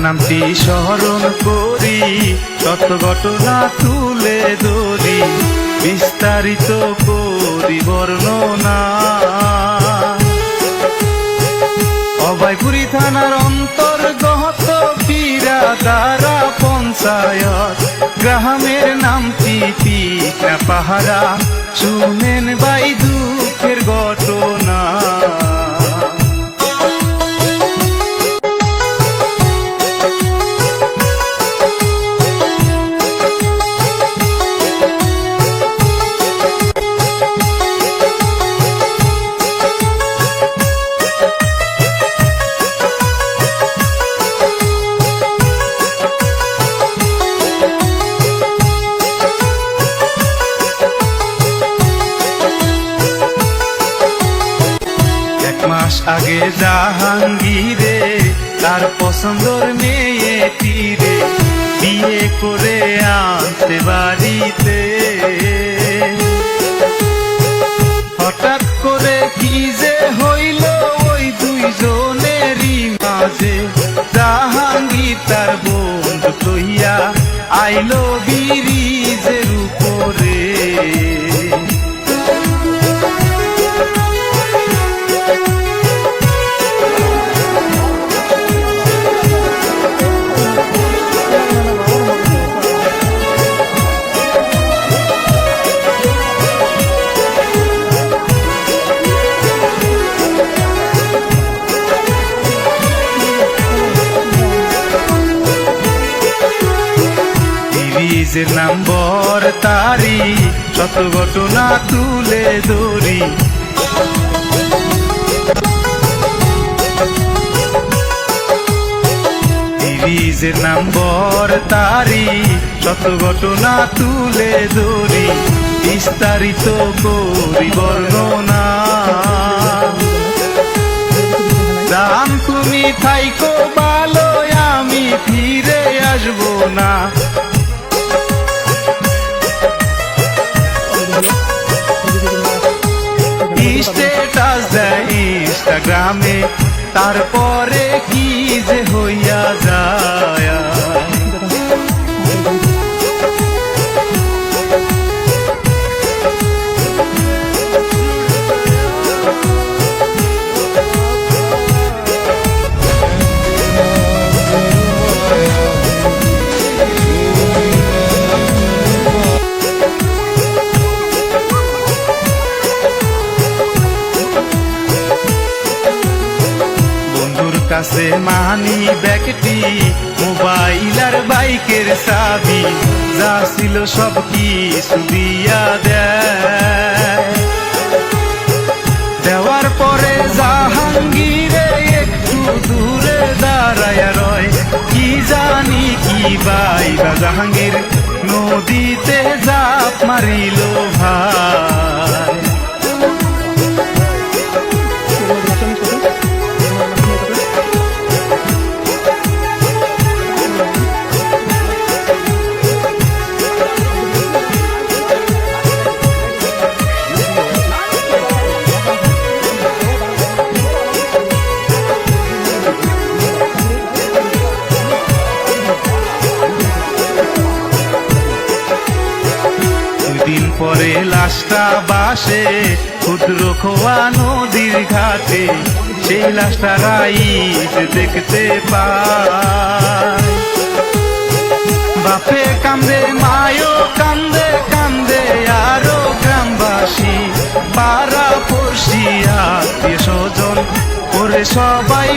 নামটি স্মরণ করি, শত ঘটনা তুলে ধরি, বিস্তারিত করি বর্ণনা। অভয়পুরী থানার অন্তর্গত বিরাদারা পঞ্চায়েত, গ্রামের নামটি পিকনা পাহারা। শুনেন ভাই দুঃখের ঘটনা। মাস আগে জাহাঙ্গীরে তার পছন্দর মেয়েটিরে বিয়ে করে আনতে বাড়িতে। হঠাৎ করে কি যে হইল ওই দুইজনেরই মাঝে, জাহাঙ্গীর তার বন্ধু লইয়া আইলো ব্রিজের উপরে। ব্রিজের নম্বর তারি, শত ঘটনা তুলে ধরি। ব্রিজের নম্বর তারি, শত ঘটনা তুলে ধরি, বিস্তারিত করি বর্ণনা। জান তুমি থাইকো ভালো, আমি ফিরে আসবো না। স্ট্যাটাস দেয় ইনস্টাগ্রামে, তারপরে কি যে হইয়া যায়। কাছে মানি ব্যাগটি, মোবাইল আর বাইকের চাবি, যা ছিল সব কিছু দিয়া দেওয়ার পরে জাহাঙ্গীরে একটু দূরে দাঁড়ায়া রয়। কি জানি কি বাইবা জাহাঙ্গীর নদীতে জাপ মারিল ভাই। দিন পরে লাশটা বাসে ক্ষুদ্র খোয়া নদীর ঘাটে, সেই লাশটা রাইত দেখতে পায়। বাপে কান্দে মায়ও কান্দে, কান্দে আরো গ্রামবাসী, পাড়া পড়শি আত্মীয় স্বজন করে সবাই